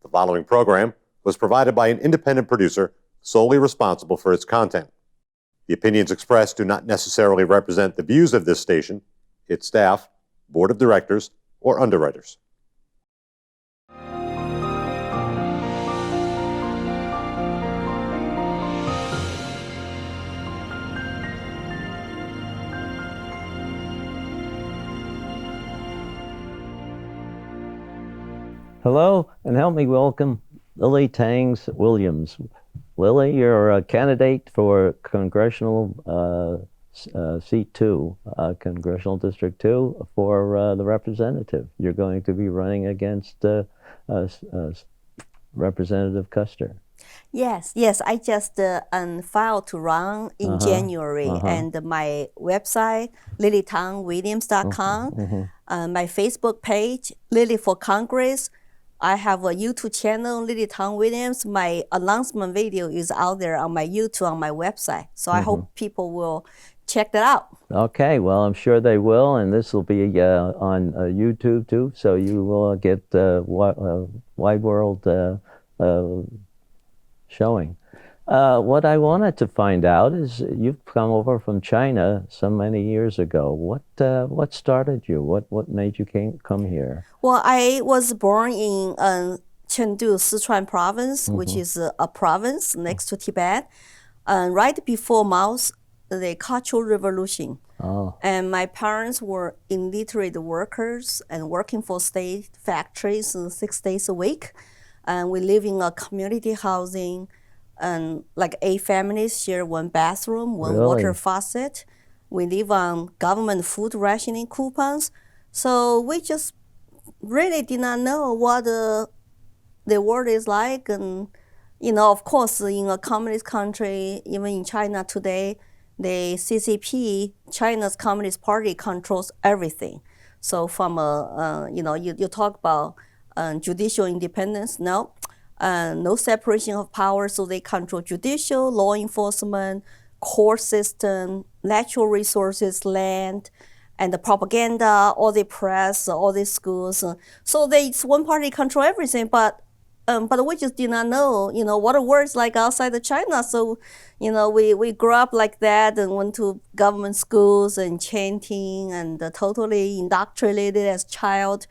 The following program was provided by an independent producer solely responsible for its content. The opinions expressed do not necessarily represent the views of this station, its staff, board of directors, or underwriters. Hello, and help me welcome Lily Tang Williams. Lily, you're a candidate for congressional seat 2, congressional district 2 for the representative. You're going to be running against Representative Custer. Yes. I just filed to run in January, and my website, lilytangwilliams.com, my Facebook page, Lily for Congress. I have a YouTube channel, Lily Tang Williams. My announcement video is out there on my YouTube, on my website. So I hope people will check that out. Okay, well, I'm sure they will, and this will be on YouTube too, so you will get wide world showing. What I wanted to find out is you've come over from China so many years ago. What started you? What made you come here? Well, I was born in Chengdu, Sichuan province, which is a province next to Tibet, right before Mao's the Cultural Revolution. And my parents were illiterate workers and working for state factories 6 days a week. And we live in a community housing, and like 8 families share 1 bathroom, 1 water faucet. We live on government food rationing coupons. So we just really did not know what the world is like. And, of course, in a communist country, even in China today, the CCP, China's Communist Party, controls everything. So from you talk about judicial independence, no separation of power, so they control judicial, law enforcement, court system, natural resources, land, and the propaganda, all the press, all the schools. So it's one party control everything, but we just did not know, what the world is like outside of China. So, we grew up like that and went to government schools and chanting and totally indoctrinated as child.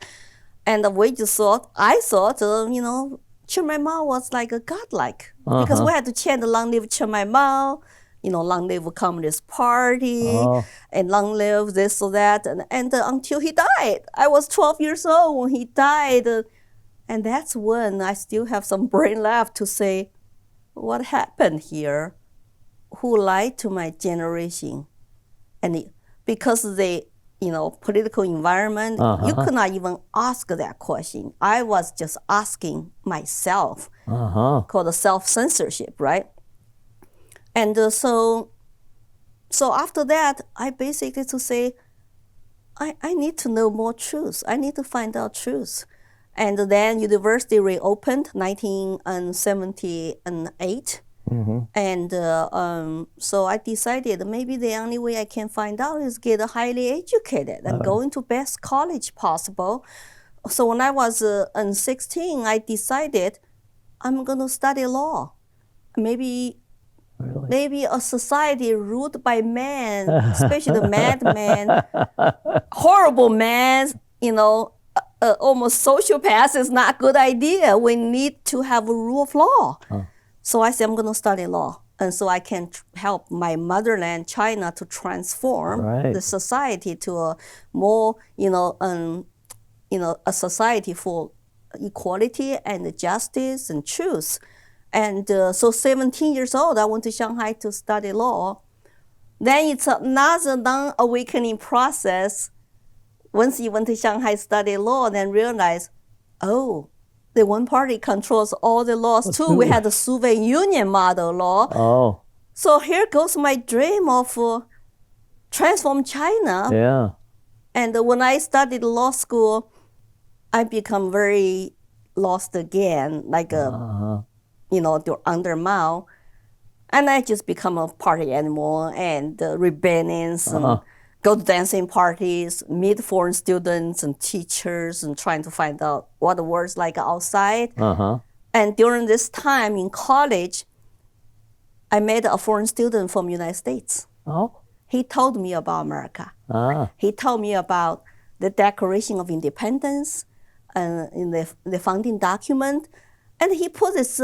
And we just I thought, Chen Mai Mao was like a godlike, because we had to chant long live Chen Mai Mao, long live Communist Party, and long live this or that. And until he died. I was 12 years old when he died. And that's when I still have some brain left to say, what happened here? Who lied to my generation? And because the political environment, you could not even ask that question. I was just asking myself, called self-censorship, right? And so after that, I basically to say, I need to know more truth. I need to find out truth. And then university reopened 1978. And so I decided maybe the only way I can find out is get highly educated and go into best college possible. So when I was 16, I decided I'm going to study law. Maybe a society ruled by men, especially the madmen, horrible men, almost sociopaths is not a good idea. We need to have a rule of law. So I said, I'm going to study law. And so I can help my motherland, China, to transform the society to a more, a society for equality and justice and truth. And so 17 years old, I went to Shanghai to study law. Then it's another non-awakening process. Once you went to Shanghai study law, then realize, the one party controls all the laws too. We had the Soviet Union model law. So here goes my dream of transform China. And when I studied law school, I become very lost again, like under Mao. And I just become a party animal and rebellions. go to dancing parties, meet foreign students and teachers, and trying to find out what the world's like outside. And during this time in college, I met a foreign student from the United States. Oh. He told me about America. He told me about the Declaration of Independence in the founding document. And he put this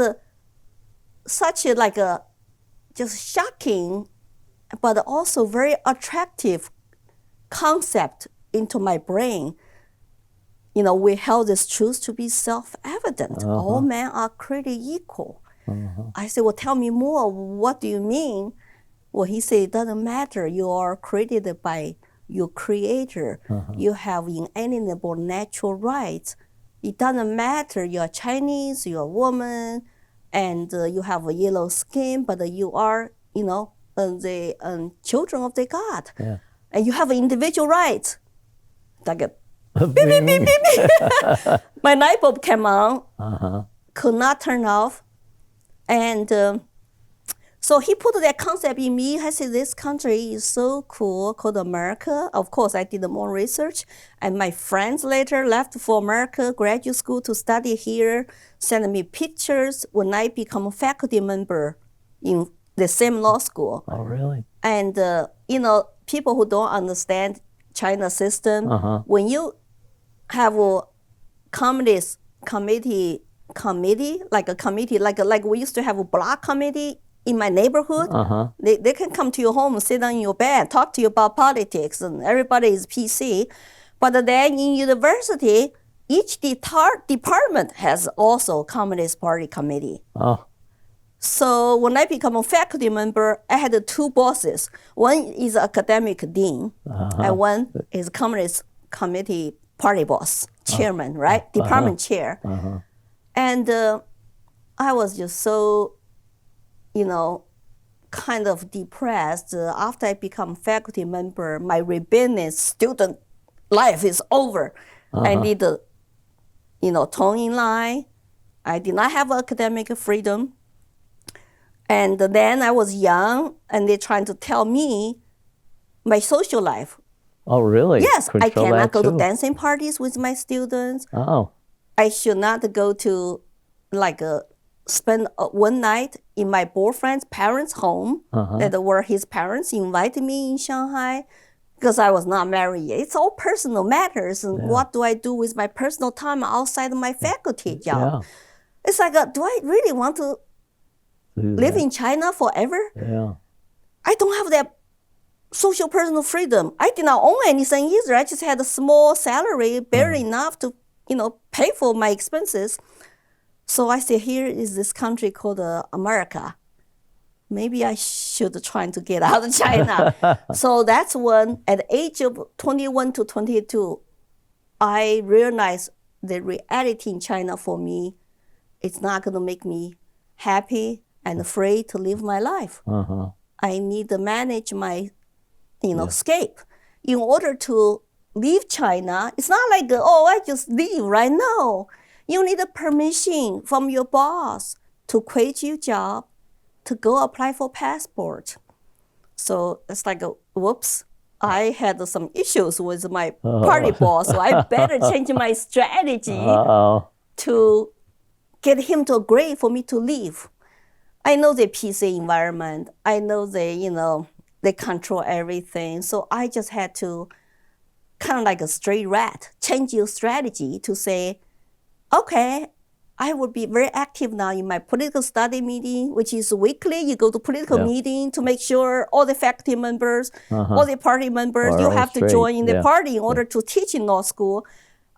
such a just shocking, but also very attractive concept into my brain. We held this truth to be self-evident. All men are created equal. I said, well, tell me more. What do you mean? Well, he said, it doesn't matter. You are created by your creator. You have inalienable natural rights. It doesn't matter. You're Chinese, you're a woman, and you have a yellow skin, but you are, the children of the God. Yeah. And you have individual rights. Like a beep, beep, beep, beep, beep. My light bulb came on, could not turn off. And so he put that concept in me. I said, this country is so cool, called America. Of course, I did more research. And my friends later left for America, graduate school to study here, sent me pictures when I become a faculty member in the same law school. Oh, really? And, people who don't understand China system, when you have a communist committee, like a committee, like we used to have a block committee in my neighborhood, they can come to your home, sit on your bed, talk to you about politics, and everybody is PC. But then in university, each department has also Communist Party committee. Oh. So when I become a faculty member, I had two bosses. One is academic dean, and one is Communist Committee party boss, chairman, right? Department chair. And I was just so, kind of depressed. After I become faculty member, my rebellious student life is over. I need to, tone in line. I did not have academic freedom. And then I was young, and they're trying to tell me my social life. Oh, really? Yes, I Control cannot that go too. to dancing parties with my students. Oh. I should not go to, spend one night in my boyfriend's parents' home. That were his parents invited me in Shanghai, because I was not married yet. It's all personal matters. And what do I do with my personal time outside of my faculty job? Yeah. It's like, do I really want to live in China forever? Yeah. I don't have that social personal freedom. I did not own anything either. I just had a small salary, barely enough to, pay for my expenses. So I said, here is this country called America. Maybe I should try to get out of China. So that's when, at the age of 21 to 22, I realized the reality in China for me, it's not going to make me happy and free to live my life. I need to manage my, escape. In order to leave China, it's not like, I just leave right now. You need a permission from your boss to quit your job, to go apply for passport. So it's like, whoops, I had some issues with my party boss, so I better change my strategy to get him to agree for me to leave. I know the PC environment. I know they control everything. So I just had to, kind of like a stray rat, change your strategy to say, okay, I will be very active now in my political study meeting, which is weekly. You go to political meeting to make sure all the faculty members, all the party members, you have to join in the party in order to teach in law school.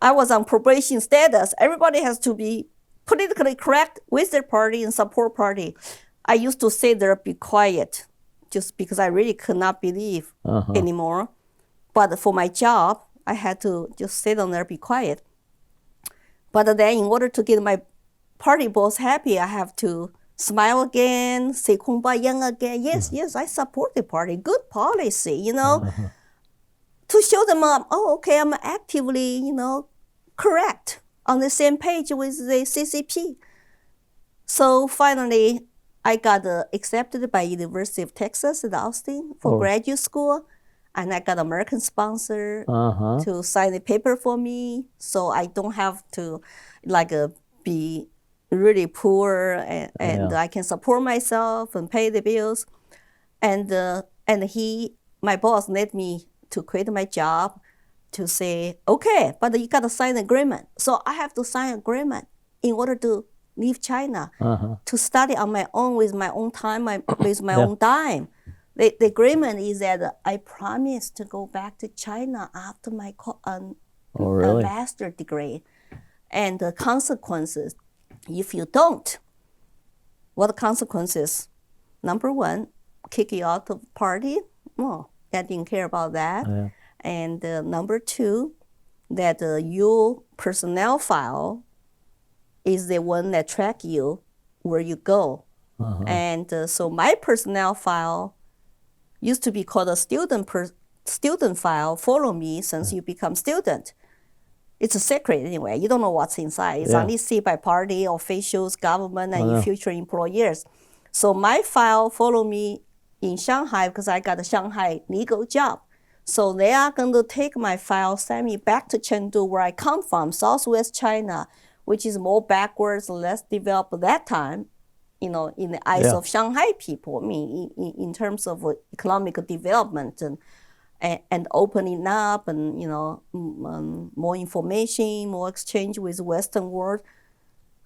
I was on probation status. Everybody has to be politically correct with their party and support party. I used to sit there, be quiet, just because I really could not believe anymore. But for my job, I had to just sit on there, be quiet. But then in order to get my party boss happy, I have to smile again, say kumbaya again. Yes, I support the party. Good policy, to show them, okay, I'm actively, correct, on the same page with the CCP. So finally, I got accepted by University of Texas at Austin for graduate school. and I got American sponsor to sign the paper for me, so I don't have to be really poor, and I can support myself and pay the bills. And my boss led me to quit my job, to say, okay, but you got to sign an agreement. So I have to sign an agreement in order to leave China, to study on my own with my own time, with my own dime. The agreement is that I promise to go back to China after my master's degree. And the consequences, if you don't, what the consequences? Number one, kick you out of the party. Well, I didn't care about that. Yeah. And number two, that your personnel file is the one that track you where you go. And so my personnel file used to be called a student file. Follow me since you become student. It's a secret anyway. You don't know what's inside. It's only seen by party, officials, government, and your future employers. So my file follow me in Shanghai because I got a Shanghai legal job. So they are going to take my file, send me back to Chengdu, where I come from, Southwest China, which is more backwards, less developed at that time, in the eyes of Shanghai people. I mean, in terms of economic development and opening up, and more information, more exchange with the Western world.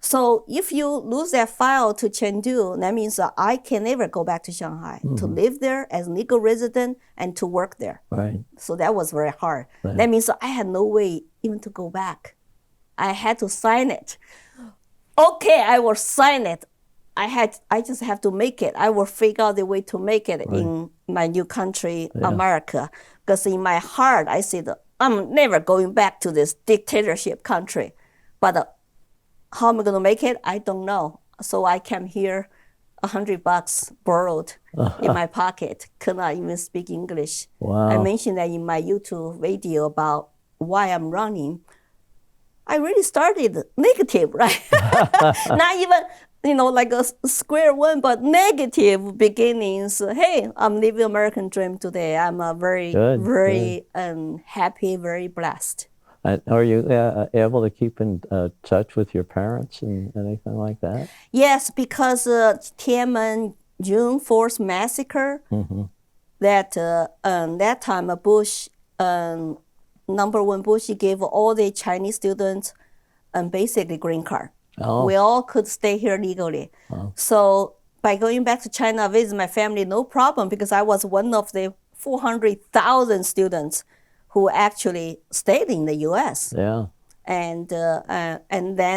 So if you lose that file to Chengdu, that means that I can never go back to Shanghai to live there as legal resident and to work there. Right. So that was very hard. Right. That means I had no way even to go back. I had to sign it. Okay, I will sign it. I just have to make it. I will figure out the way to make it in my new country, America. Because in my heart, I said, I'm never going back to this dictatorship country. But how am I going to make it? I don't know. So I came here, $100 borrowed in my pocket. Could not even speak English. Wow. I mentioned that in my YouTube video about why I'm running. I really started negative, right? Not even, like a square one, but negative beginnings. Hey, I'm living American dream today. I'm very happy, very blessed. Are you able to keep in touch with your parents and anything like that? Yes, because Tiananmen June 4th massacre, that time Bush, number one, Bush gave all the Chinese students basically green card. Oh. We all could stay here legally. Oh. So by going back to China, visit my family, no problem, because I was one of the 400,000 students who actually stayed in the U.S. Yeah. And then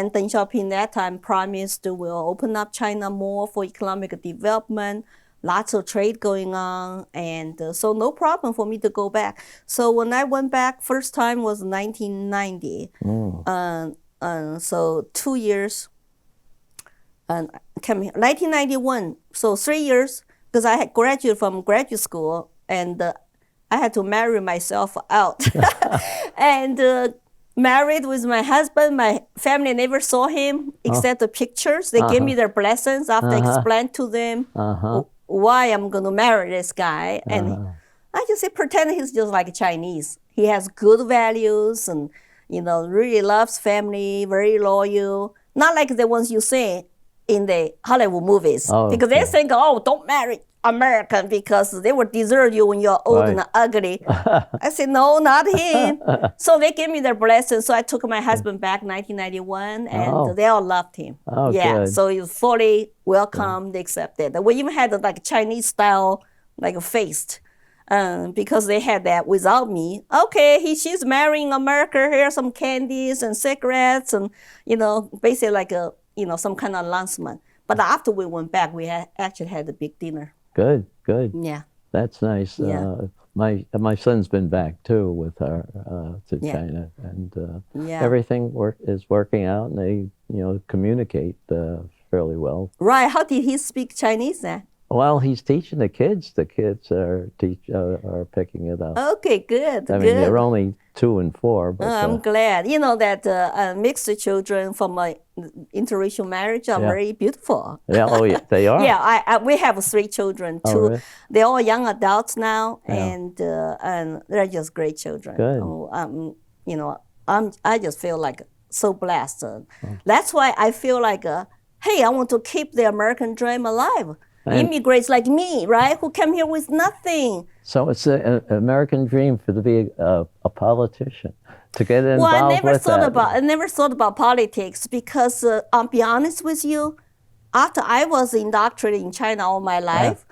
Deng Xiaoping that time promised will open up China more for economic development, lots of trade going on, and so no problem for me to go back. So when I went back, first time was 1990. So 2 years, and came here, 1991, so 3 years, because I had graduated from graduate school, and I had to marry myself out. And married with my husband, my family never saw him except the pictures. They gave me their blessings after I explained to them why I'm going to marry this guy. And I just say, pretend he's just like Chinese. He has good values and, really loves family, very loyal. Not like the ones you see in the Hollywood movies. Because they think, don't marry American because they will desert you when you're old and ugly. I said, no, not him. So they gave me their blessing. So I took my husband back 1991, and they all loved him. Good. So he was fully welcomed, accepted. We even had like Chinese style, like a feast, because they had that without me. Okay, she's marrying America. Here's some candies and cigarettes, and basically like a some kind of announcement. But after we went back, we actually had a big dinner. Good. Yeah. That's nice. Yeah. My son's been back too with her to China, and everything is working out, and they communicate fairly well. Right. How did he speak Chinese then? Well, he's teaching the kids. The kids are picking it up. Okay, good. I mean, good. they're only 2 and 4. But, I'm glad. You know that mixed children from interracial marriage are very beautiful. Yeah, oh yeah, they are. Yeah, we have 3 children. 2, really? They're all young adults now, and they're just great children. Good. You know, I just feel like so blessed. That's why I feel like, hey, I want to keep the American dream alive. Immigrants like me, right, who came here with nothing. So it's an American dream to be a politician, to get involved I never thought about politics because, I'll be honest with you, after I was indoctrinated in China all my life,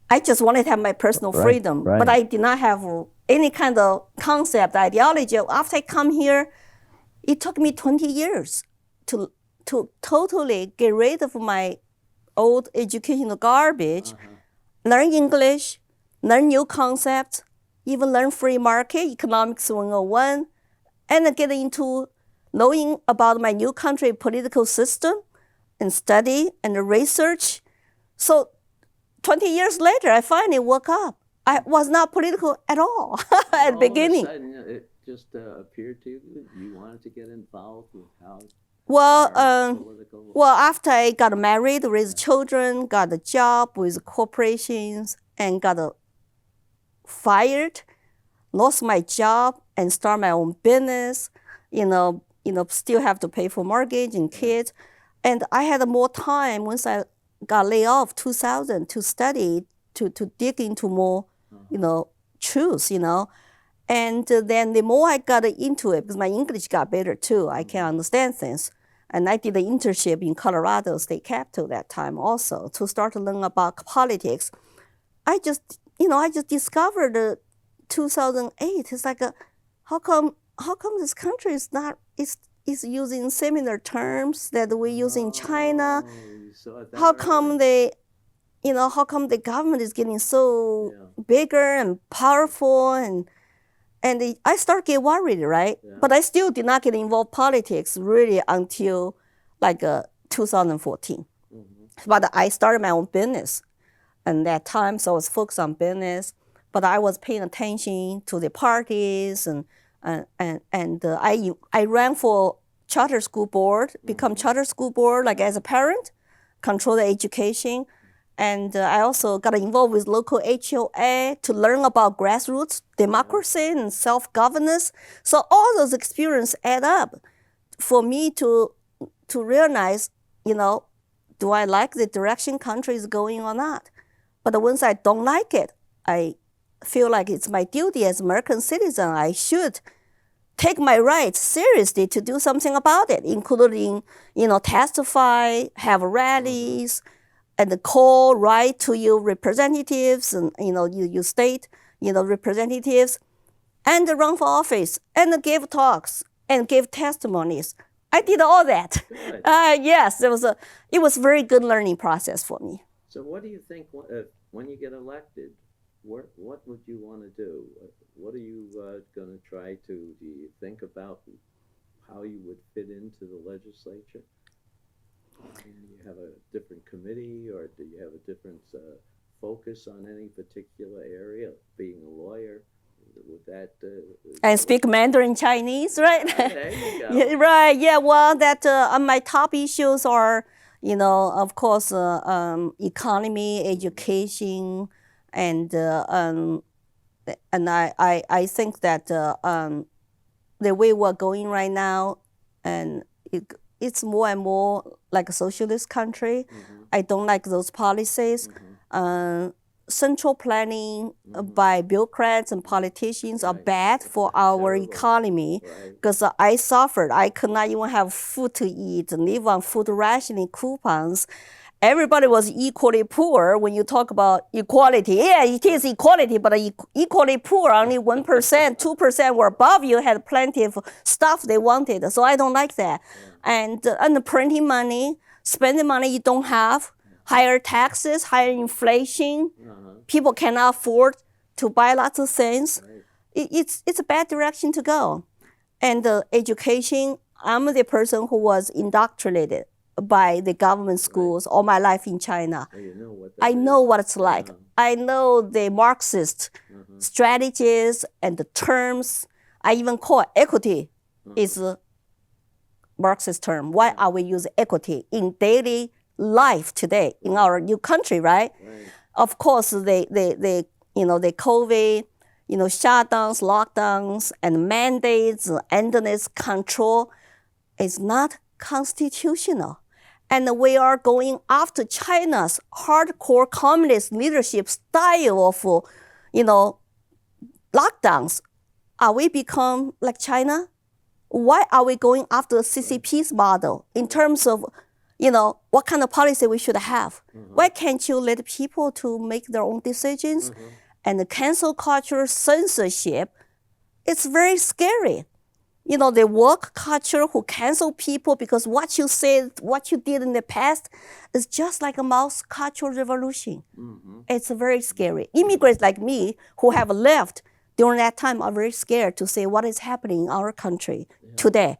I just wanted to have my personal freedom. Right. But I did not have any kind of concept, ideology. After I come here, it took me 20 years to totally get rid of my old educational garbage, learn English, learn new concepts, even learn free market, economics 101, and then get into knowing about my new country political system and study and research. So 20 years later, I finally woke up. I was not political at all at the beginning. All of a sudden, it just appeared to you that you wanted to get involved with how... Well, after I got married, raised children, got a job with corporations, and got fired, lost my job, and start my own business. Still have to pay for mortgage and kids, and I had more time once I got laid off 2000 to study, to dig into more, truth, And then the more I got into it, because my English got better too, I can understand things. And I did an internship in Colorado State Capitol that time also to start to learn about politics. I just discovered 2008. It's like, how come this country is using similar terms that we use in China? How come how come the government is getting so bigger and powerful and I started to get worried, right? Yeah. But I still did not get involved in politics really until 2014. But I started my own business. And that time, so I was focused on business. But I was paying attention to the parties and I ran for charter school board, become charter school board as a parent, control the education. And I also got involved with local HOA to learn about grassroots democracy and self-governance. So all those experiences add up for me to realize, do I like the direction country is going or not? But once I don't like it, I feel like it's my duty as American citizen. I should take my rights seriously to do something about it, including, testify, have rallies, and call, write to your representatives and, you state, representatives, and run for office, and give talks, and give testimonies. I did all that. Yes, it was a very good learning process for me. So what do you think when you get elected? What would you want to do? What are you going to try to? Do you think about how you would fit into the legislature? Do you have a different committee, or do you have a different focus on any particular area? Being a lawyer, would that? I speak Mandarin Chinese, right? There you go. Yeah, right. Yeah. Well, that my top issues are, of course, economy, education, and I think that the way we're going right now, and it's more and more like a socialist country. I don't like those policies. Central planning by bureaucrats and politicians are bad for our economy because I suffered. I could not even have food to eat and live on food rationing coupons. Everybody was equally poor when you talk about equality. Yeah, it is equality, but equally poor, only 1%, 2% were above you, had plenty of stuff they wanted. So I don't like that. And printing money, spending money you don't have, higher taxes, higher inflation. People cannot afford to buy lots of things. It's a bad direction to go. And education, I'm the person who was indoctrinated by the government schools all my life in China. Oh, you know what that I know is. what it's like. I know the Marxist strategies and the terms. I even call equity is a Marxist term. Why are we using equity in daily life today in our new country, right? Of course, the COVID, shutdowns, lockdowns, and mandates, endless control is not constitutional. And we are going after China's hardcore communist leadership style of, lockdowns. Are we become like China? Why are we going after the CCP's model in terms of, what kind of policy we should have? Why can't you let people to make their own decisions? And the cancel culture, censorship, it's very scary. The work culture who cancel people because what you said, what you did in the past is just like a mouse cultural revolution. It's very scary. Immigrants like me who have left during that time are very scared to say what is happening in our country today.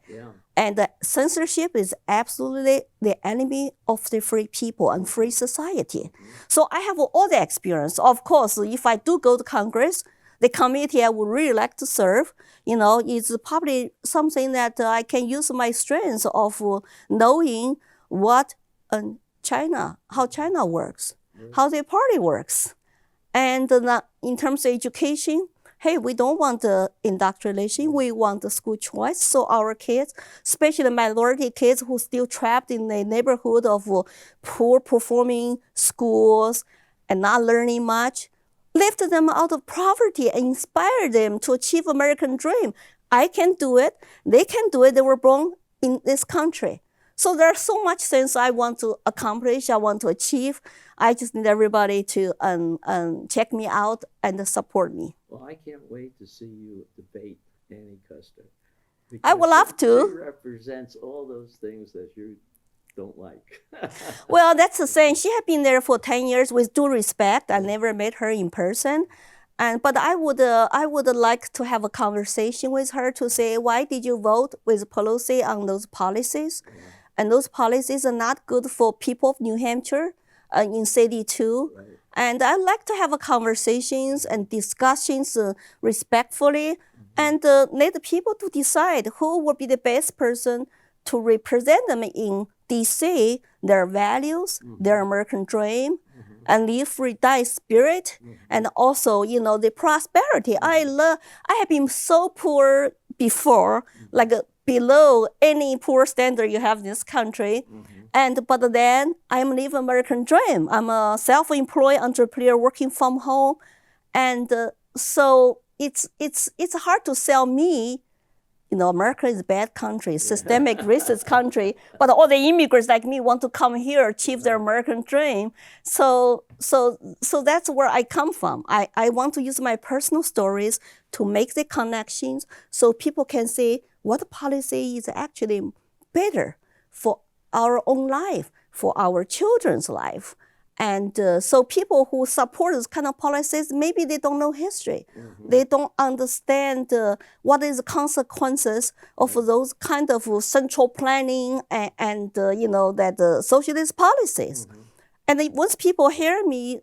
And censorship is absolutely the enemy of the free people and free society. So I have all the experience. Of course, if I do go to Congress, the committee I would really like to serve, is probably something that I can use my strengths of knowing what how China works, how the party works. And in terms of education, hey, we don't want the indoctrination, we want the school choice. So our kids, especially minority kids who are still trapped in the neighborhood of poor performing schools and not learning much, lift them out of poverty and inspire them to achieve American dream. I can do it, they can do it, they were born in this country. So there's so much things I want to accomplish, I want to achieve. I just need everybody to check me out and support me. Well, I can't wait to see you debate Annie Custer. I would love to. She represents all those things that you don't like. Well, that's the thing. She had been there for 10 years with due respect. I never met her in person. But I would like to have a conversation with her to say, why did you vote with Pelosi on those policies? And those policies are not good for people of New Hampshire in CD2. And I'd like to have a conversations and discussions respectfully and let the people to decide who will be the best person to represent them in DC, their values, their American dream, and live free die spirit, and also, the prosperity. I have been so poor before, like below any poor standard you have in this country. But then I'm living American dream. I'm a self-employed entrepreneur working from home. And so it's hard to sell me, America is a bad country, systemic racist country, but all the immigrants like me want to come here, achieve their American dream. So that's where I come from. I want to use my personal stories to make the connections so people can say what policy is actually better for our own life, for our children's life. And so people who support this kind of policies, maybe they don't know history. They don't understand what is the consequences of those kind of central planning and socialist policies. And once people hear me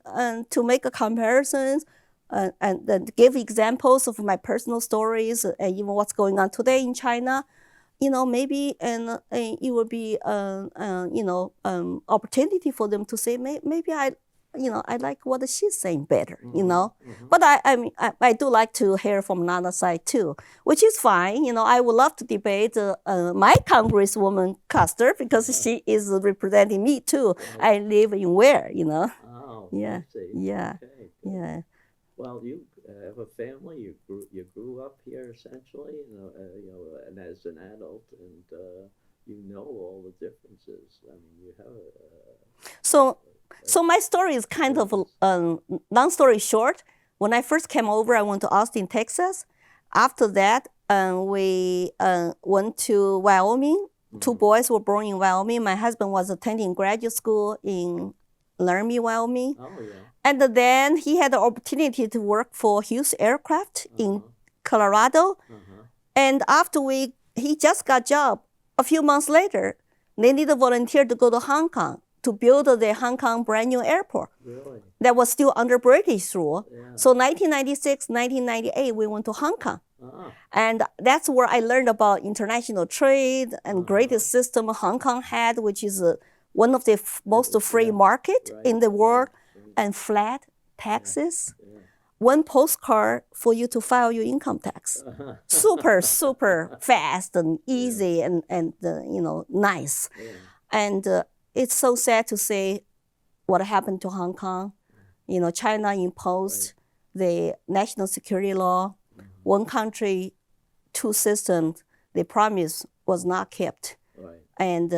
to make a comparisons and give examples of my personal stories and even what's going on today in China, maybe it will be opportunity for them to say maybe I like what she's saying better, But I do like to hear from another side too, which is fine. I would love to debate my Congresswoman Custer because she is representing me too. I live in where, Oh, Yeah, yeah, okay. yeah. Well, you have a family. You grew up here essentially, and as an adult, and you know all the differences. I mean, you have. So my story is kind of long story short. When I first came over, I went to Austin, Texas. After that, we went to Wyoming. Two boys were born in Wyoming. My husband was attending graduate school in Laramie, Wyoming. Oh yeah. And then he had the opportunity to work for Hughes Aircraft in Colorado. And after he just got a job, a few months later, They need a volunteer to go to Hong Kong to build the Hong Kong brand new airport. Really? That was still under British rule. Yeah. So 1996, 1998, we went to Hong Kong. Uh-huh. And that's where I learned about international trade and greatest system Hong Kong had, which is one of the most free market in the world, and flat taxes. Yeah. One postcard for you to file your income tax. Super, super fast and easy and nice. Yeah. And it's so sad to say what happened to Hong Kong. China imposed the national security law, one country, two systems. The promise was not kept. Right. And,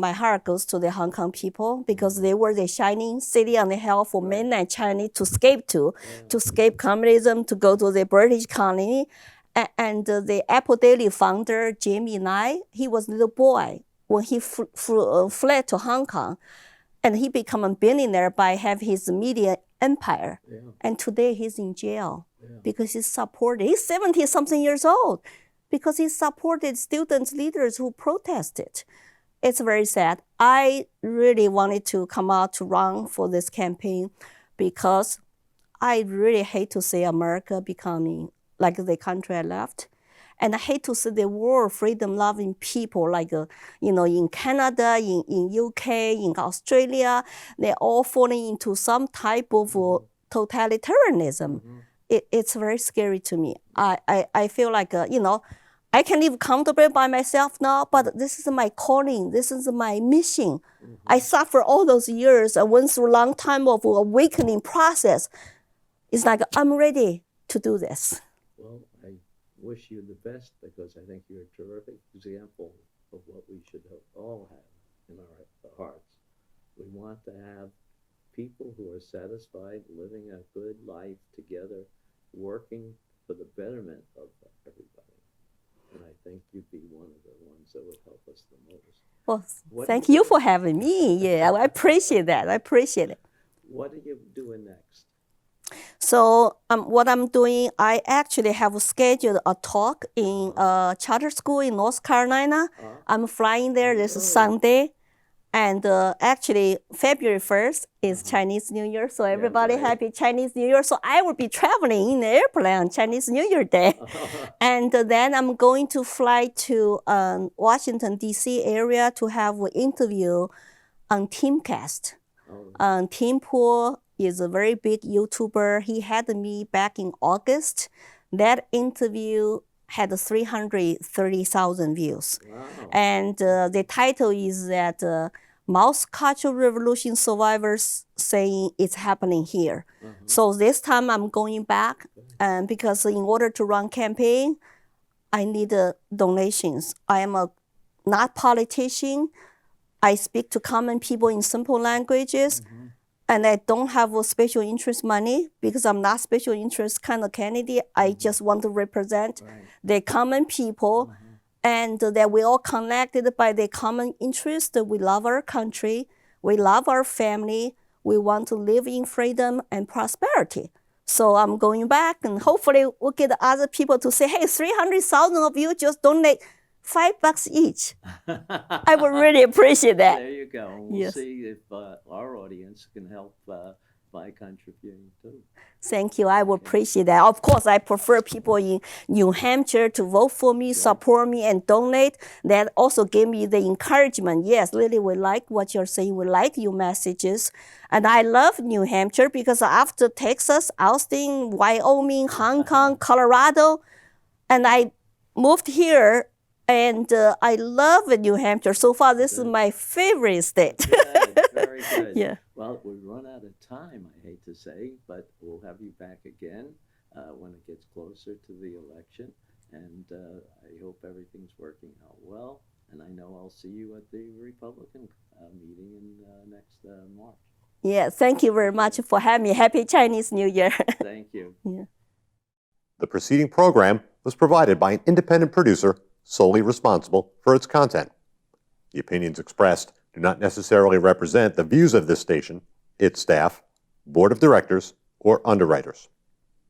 my heart goes to the Hong Kong people because they were the shining city on the hill for mainland China to escape communism, to go to the British colony. And the Apple Daily founder, Jamie Nye, he was a little boy when he fled to Hong Kong. And he became a billionaire by having his media empire. Yeah. And today he's in jail because he's 70-something years old, because he supported student leaders who protested. It's very sad. I really wanted to come out to run for this campaign because I really hate to see America becoming like the country I left. And I hate to see the world freedom-loving people like, in Canada, in UK, in Australia, they're all falling into some type of totalitarianism. It's very scary to me. I feel like, I can live comfortably by myself now, but this is my calling. This is my mission. I suffer all those years. I went through a long time of awakening process. It's like, I'm ready to do this. Well, I wish you the best because I think you're a terrific example of what we should all have in our hearts. We want to have people who are satisfied, living a good life together, working for the betterment of everybody. And I think you'd be one of the ones that would help us the most. Well, thank you for having me. Yeah, I appreciate that. I appreciate it. What are you doing next? So what I'm doing, I actually have scheduled a talk in a charter school in North Carolina. I'm flying there this Sunday. And actually, February 1st is Chinese New Year. So everybody happy Chinese New Year. So I will be traveling in the airplane on Chinese New Year Day. And then I'm going to fly to Washington, D.C. area to have an interview on Timcast. Tim Pool is a very big YouTuber. He had me back in August. That interview had 330,000 views. Wow. And the title is that Mouse Culture Revolution Survivors saying it's happening here. So this time I'm going back because in order to run campaign, I need donations. I am not politician. I speak to common people in simple languages. And I don't have a special interest money because I'm not special interest kind of candidate. I just want to represent the common people and that we all connected by the common interest. We love our country. We love our family. We want to live in freedom and prosperity. So I'm going back and hopefully we'll get other people to say, hey, 300,000 of you just donate $5 each. I would really appreciate that. There you go. We'll see if our audience can help by contributing too. Thank you. I would appreciate that. Of course, I prefer people in New Hampshire to vote for me, support me, and donate. That also gave me the encouragement. Yes, Lily, we like what you're saying. We like your messages. And I love New Hampshire because after Texas, Austin, Wyoming, Hong Kong, Colorado, and I moved here. And I love New Hampshire. So far, this is my favorite state. Good, very good. Yeah. Well, we've run out of time, I hate to say, but we'll have you back again when it gets closer to the election. And I hope everything's working out well. And I know I'll see you at the Republican meeting in next March. Yeah, thank you very much for having me. Happy Chinese New Year. Thank you. Yeah. The preceding program was provided by an independent producer solely responsible for its content. The opinions expressed do not necessarily represent the views of this station, its staff, board of directors, or underwriters.